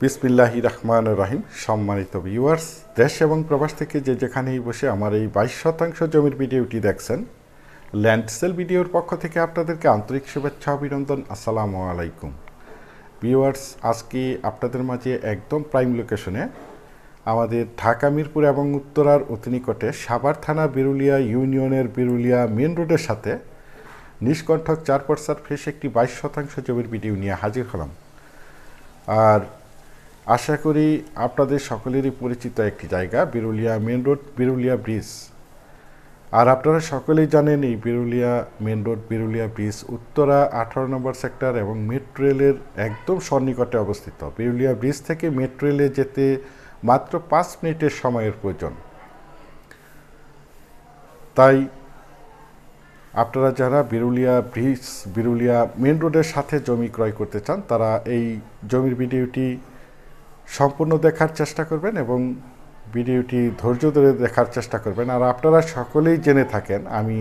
বিসমিল্লাহির রহমানির রহিম। সম্মানিত ভিউয়ার্স, দেশ এবং প্রবাস থেকে যে যেখানেই বসে আমার এই 22% জমির ভিডিওটি দেখছেন, ল্যান্ড সেল ভিডিওর পক্ষ থেকে আপনাদেরকে আন্তরিক শুভেচ্ছা অভিনন্দন। আসসালামু আলাইকুম ভিউয়ার্স, আজকে আপনাদের মাঝে একদম প্রাইম লোকেশনে আমাদের ঢাকা মিরপুর এবং উত্তরার অতি নিকটে সাভার থানা বিরুলিয়া ইউনিয়নের বিরুলিয়া মেন রোডের সাথে নিষ্কণ্ঠক 4% ফ্রেশ একটি 22% জমির ভিডিও নিয়ে হাজির হলাম। আর আশা করি আপনাদের সকলেরই পরিচিত একটি জায়গা Birulia main road, Birulia bridge. আর আপনারা সকলেই জানেন এই Birulia main road, Birulia bridge Uttara 18 number sector এবং মেট্রো রেলের একদম সন্নিকটে অবস্থিত। বিরুলিয়া ব্রিজ থেকে মেট্রো রেলে যেতে মাত্র 5 মিনিটের সময়ের প্রয়োজন। তাই আপনারা যারা বিরুলিয়া ব্রিজ, বিরুলিয়া মেন রোডের সাথে জমি ক্রয় করতে চান, তারা এই জমির ভিডিওটি সম্পূর্ণ দেখার চেষ্টা করবেন এবং ভিডিওটি ধৈর্য ধরে দেখার চেষ্টা করবেন। আর আপনারা সকলেই জেনে থাকেন আমি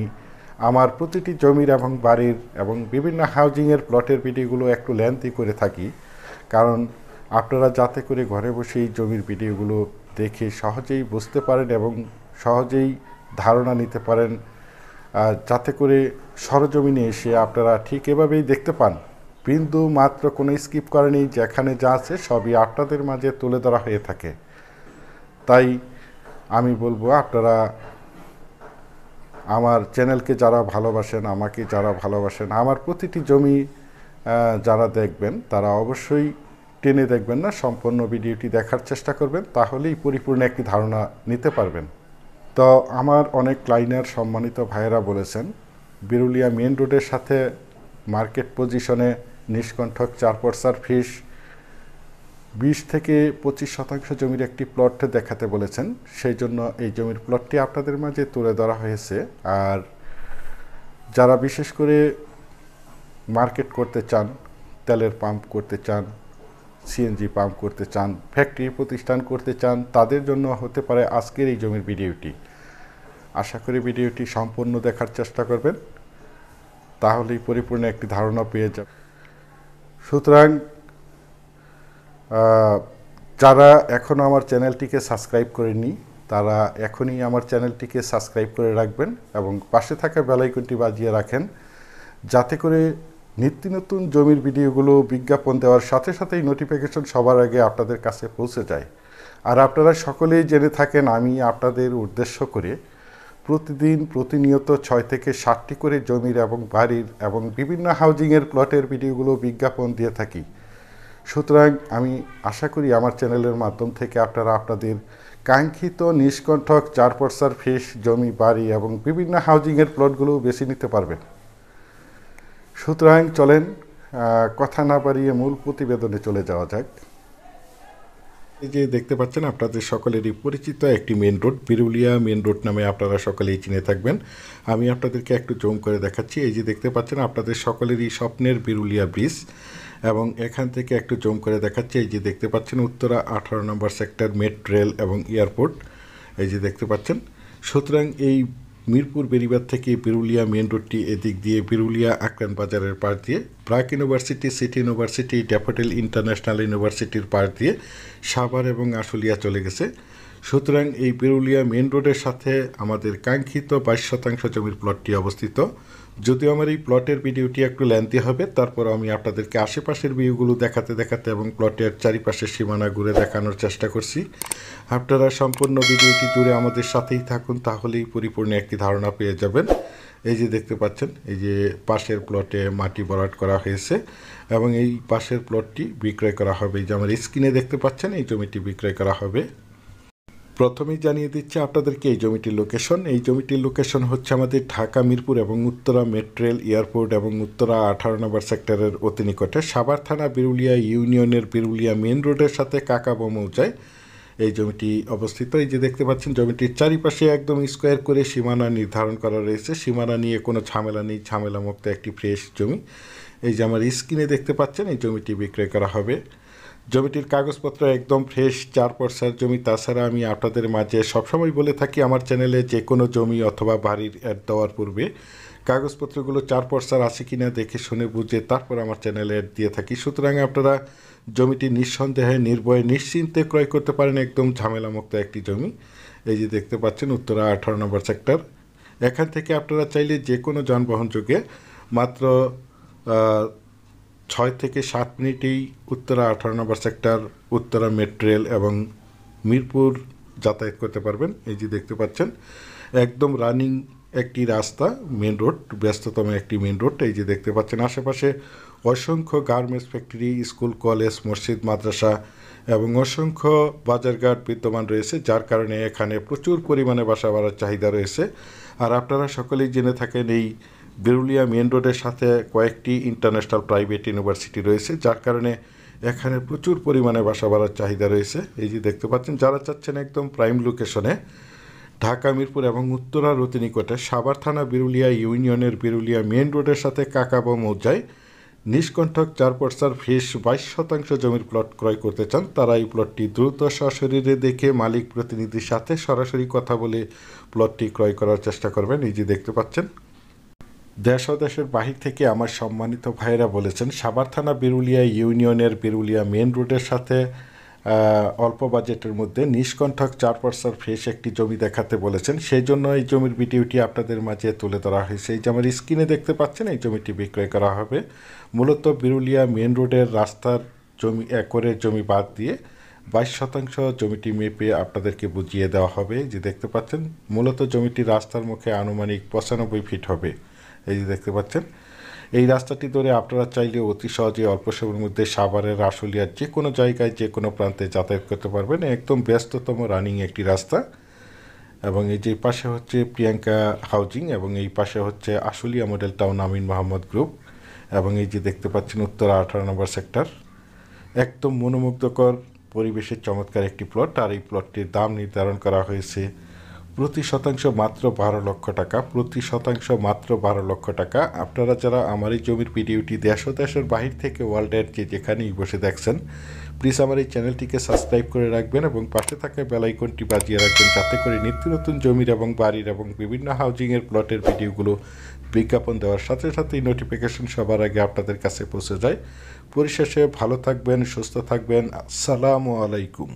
আমার প্রতিটি জমির এবং বাড়ির এবং বিভিন্ন হাউজিংয়ের প্লটের ভিডিওগুলো একটু লেন্থি করে থাকি, কারণ আপনারা যাতে করে ঘরে বসেই জমির ভিডিওগুলো দেখে সহজেই বুঝতে পারেন এবং সহজেই ধারণা নিতে পারেন, যাতে করে সরজমিনে এসে আপনারা ঠিক এভাবেই দেখতে পান। বিন্দু মাত্র কোনো স্কিপ করেনি, যেখানে যা আছে সবই আপনাদের মাঝে তুলে ধরা হয়ে থাকে। তাই আমি বলবো আপনারা আমার চ্যানেলকে যারা ভালোবাসেন, আমাকে যারা ভালোবাসেন, আমার প্রতিটি জমি যারা দেখবেন তারা অবশ্যই টেনে দেখবেন না, সম্পূর্ণ ভিডিওটি দেখার চেষ্টা করবেন, তাহলেই পরিপূর্ণ একটি ধারণা নিতে পারবেন। তো আমার অনেক ক্লায়েন্ট সম্মানিত ভাইয়েরা বলেছেন বিরুলিয়া মেন রোডের সাথে মার্কেট পজিশনে নিষ্কণ্ঠক 4% ফিস 20 থেকে 25% জমির একটি প্লট দেখাতে বলেছেন। সেই জন্য এই জমির প্লটটি আপনাদের মাঝে তুলে ধরা হয়েছে। আর যারা বিশেষ করে মার্কেট করতে চান, তেলের পাম্প করতে চান, সিএনজি পাম্প করতে চান, ফ্যাক্টরি প্রতিষ্ঠান করতে চান, তাদের জন্য হতে পারে আজকের এই জমির ভিডিওটি। আশা করি ভিডিওটি সম্পূর্ণ দেখার চেষ্টা করবেন, তাহলেই পরিপূর্ণ একটি ধারণা পেয়ে যাবেন। সুতরাং যারা এখনও আমার চ্যানেলটিকে সাবস্ক্রাইব করেননি, তারা এখনই আমার চ্যানেলটিকে সাবস্ক্রাইব করে রাখবেন এবং পাশে থাকা বেল আইকনটি বাজিয়ে রাখেন, যাতে করে নিত্য নতুন জমির ভিডিওগুলো বিজ্ঞাপন দেওয়ার সাথে সাথেই নোটিফিকেশন সবার আগে আপনাদের কাছে পৌঁছে যায়। আর আপনারা সকলেই জেনে থাকেন আমি আপনাদের উদ্দেশ্য করে প্রতিদিন প্রতিনিয়ত 6 থেকে 7টি করে জমির এবং বাড়ির এবং বিভিন্ন হাউজিংয়ের প্লটের ভিডিওগুলো বিজ্ঞাপন দিয়ে থাকি। সুতরাং আমি আশা করি আমার চ্যানেলের মাধ্যম থেকে আপনারা আপনাদের কাঙ্ক্ষিত নিষ্কণ্ঠক 4% ফিস জমি, বাড়ি এবং বিভিন্ন হাউজিংয়ের প্লটগুলো বেছে নিতে পারবেন। সুতরাং চলেন কথা না বাড়িয়ে মূল প্রতিবেদনে চলে যাওয়া যাক। এই যে দেখতে পাচ্ছেন আপনাদের সকলেরই পরিচিত একটি main road, Birulia main road নামে আপনারা সকলেই চিনে থাকবেন। আমি আপনাদেরকে একটু জুম করে দেখাচ্ছি। এই যে দেখতে পাচ্ছেন আপনাদের সকলেরই স্বপ্নের বিরুলিয়া ব্রিজ, এবং এখান থেকে একটু জুম করে দেখাচ্ছি। এই যে দেখতে পাচ্ছেন Uttara 18 number sector, metro rail এবং এয়ারপোর্ট, এই যে দেখতে পাচ্ছেন। সুতরাং এই মিরপুর বেরিবাদ থেকে বিরুলিয়া মেন রোডটি এদিক দিয়ে বিরুলিয়া আকরান বাজারের পাশ দিয়ে BRAC university, city university, daffodil international ইউনিভার্সিটির পাশ দিয়ে সাভার এবং আশুলিয়া চলে গেছে। সুতরাং এই বিরুলিয়া মেন রোডের সাথে আমাদের কাঙ্ক্ষিত 22% জমির প্লটটি অবস্থিত। যদিও আমার এই প্লটের ভিডিওটি একটু লেন্থি হবে, তারপর আমি আপনাদেরকে আশেপাশের ভিউগুলো দেখাতে দেখাতে এবং প্লটের চারিপাশের সীমানা ঘুরে দেখানোর চেষ্টা করছি। আপনারা সম্পূর্ণ ভিডিওটি জুড়ে আমাদের সাথেই থাকুন, তাহলেই পরিপূর্ণ একটি ধারণা পেয়ে যাবেন। এই যে দেখতে পাচ্ছেন এই যে পাশের প্লটে মাটি ভরাট করা হয়েছে এবং এই পাশের প্লটটি বিক্রয় করা হবে। এই যে আমার স্ক্রিনে দেখতে পাচ্ছেন এই জমিটি বিক্রয় করা হবে। প্রথমেই জানিয়ে দিচ্ছি আপনাদেরকে এই জমিটির লোকেশন। এই জমিটির লোকেশন হচ্ছে আমাদের ঢাকা মিরপুর এবং উত্তরা মেট্রো রেল, এয়ারপোর্ট এবং উত্তরা 18 নম্বর সেক্টরের অতি নিকটে সাভার থানা বিরুলিয়া ইউনিয়নের বিরুলিয়া মেন রোডের সাথে কাকাবো মৌজায় এই জমিটি অবস্থিত। এই যে দেখতে পাচ্ছেন জমিটির চারিপাশে একদম স্কোয়ার করে সীমানা নির্ধারণ করা রয়েছে। সীমানা নিয়ে কোনো ঝামেলা নেই, ঝামেলামুক্ত একটি ফ্রেশ জমি। এই যে আমার স্ক্রিনে দেখতে পাচ্ছেন এই জমিটি বিক্রয় করা হবে। জমিটির কাগজপত্র একদম ফ্রেশ 4% জমি। তাছাড়া আমি আপনাদের মাঝে সবসময় বলে থাকি আমার চ্যানেলে যে কোনো জমি অথবা বাড়ির অ্যাড দেওয়ার পূর্বে কাগজপত্রগুলো 4 পর্সার আছে কিনা দেখে শুনে বুঝে তারপর আমার চ্যানেলে অ্যাড দিয়ে থাকি। সুতরাং আপনারা জমিটি নিঃসন্দেহে নির্ভয়ে নিশ্চিন্তে ক্রয় করতে পারেন, একদম ঝামেলামুক্ত একটি জমি। এই যে দেখতে পাচ্ছেন উত্তরা 18 নম্বর সেক্টর। এখান থেকে আপনারা চাইলে যে কোনো যানবাহন যোগে মাত্র 6 থেকে 7 মিনিটেই Uttara 18 number sector, Uttara metro rail এবং মিরপুর যাতায়াত করতে পারবেন। এই যে দেখতে পাচ্ছেন একদম রানিং একটি রাস্তা, মেন রোড, ব্যস্ততম একটি মেন রোড। এই যে দেখতে পাচ্ছেন আশেপাশে অসংখ্য গার্মেন্টস ফ্যাক্টরি, স্কুল, কলেজ, মসজিদ, মাদ্রাসা এবং অসংখ্য বাজারঘাট বিদ্যমান রয়েছে, যার কারণে এখানে প্রচুর পরিমাণে বাসা বাড়ার চাহিদা রয়েছে। আর আপনারা সকলেই জেনে থাকেন এই বিরুলিয়া মেন রোডের সাথে কয়েকটি ইন্টারন্যাশনাল প্রাইভেট ইউনিভার্সিটি রয়েছে, যার কারণে এখানে প্রচুর পরিমাণে বাসা বাড়ার চাহিদা রয়েছে। এই যে দেখতে পাচ্ছেন যারা চাচ্ছেন একদম প্রাইম লোকেশনে ঢাকা মিরপুর এবং উত্তরার অতি নিকটে সাভার থানা বিরুলিয়া ইউনিয়নের বিরুলিয়া মেন রোডের সাথে কাকাবা মৌজায় নিষ্কণ্ঠক 4 পর্সার ফ্রেশ 22% জমির প্লট ক্রয় করতে চান, তারা এই প্লটটি দ্রুত সশরীরে দেখে মালিক প্রতিনিধির সাথে সরাসরি কথা বলে প্লটটি ক্রয় করার চেষ্টা করবেন। এই যে দেখতে পাচ্ছেন দেশ ও দেশের বাহির থেকে আমার সম্মানিত ভাইয়েরা বলেছেন সাভার থানা বিরুলিয়া ইউনিয়নের বিরুলিয়া মেন রোডের সাথে অল্প বাজেটের মধ্যে নিষ্কণ্ঠক 4 পর্সার ফ্রেশ একটি জমি দেখাতে বলেছেন। সেই জন্য এই জমির ভিডিওটি আপনাদের মাঝে তুলে ধরা হয়েছে। এই যে আমার স্ক্রিনে দেখতে পাচ্ছেন এই জমিটি বিক্রয় করা হবে। মূলত বিরুলিয়া মেন রোডের রাস্তার জমি, একরের জমি বাদ দিয়ে 22% জমিটি মেপে আপনাদেরকে বুঝিয়ে দেওয়া হবে। যে দেখতে পাচ্ছেন মূলত জমিটি রাস্তার মুখে আনুমানিক 95 ফিট হবে। এই যে দেখতে পাচ্ছেন এই রাস্তাটি ধরে আপনারা চাইলে অতি সহজে অল্প সময়ের মধ্যে সাভারের, আশুলিয়ার যে কোনো জায়গায় যে কোনো প্রান্তে যাতায়াত করতে পারবেন। একদম ব্যস্ততম রানিং একটি রাস্তা। এবং এই যে পাশে হচ্ছে প্রিয়াঙ্কা হাউজিং এবং এই পাশে হচ্ছে আশুলিয়া মডেল টাউন আমিন মোহাম্মদ গ্রুপ। এবং এই যে দেখতে পাচ্ছেন উত্তরা 18 নম্বর সেক্টর। একদম মনোমুগ্ধকর পরিবেশের চমৎকার একটি প্লট। আর এই প্লটটির দাম নির্ধারণ করা হয়েছে প্রতি শতাংশ মাত্র 12 লক্ষ টাকা। প্রতি শতাংশ মাত্র 12 লক্ষ টাকা। আপনারা যারা আমার এই জমির ভিডিওটি দেশ ও দেশের বাহির থেকে ওয়ার্ল্ডের যেখানেই বসে দেখছেন, প্লিজ আমার এই চ্যানেলটিকে সাবস্ক্রাইব করে রাখবেন এবং পাশে থাকা বেল আইকনটি বাজিয়ে রাখবেন, যাতে করে নিত্য নতুন জমির এবং বাড়ির এবং বিভিন্ন হাউজিংয়ের প্লটের ভিডিওগুলো বিজ্ঞাপন দেওয়ার সাথে সাথেই নোটিফিকেশন সবার আগে আপনাদের কাছে পৌঁছে যায়। পরিশেষে ভালো থাকবেন, সুস্থ থাকবেন। আসসালামু আলাইকুম।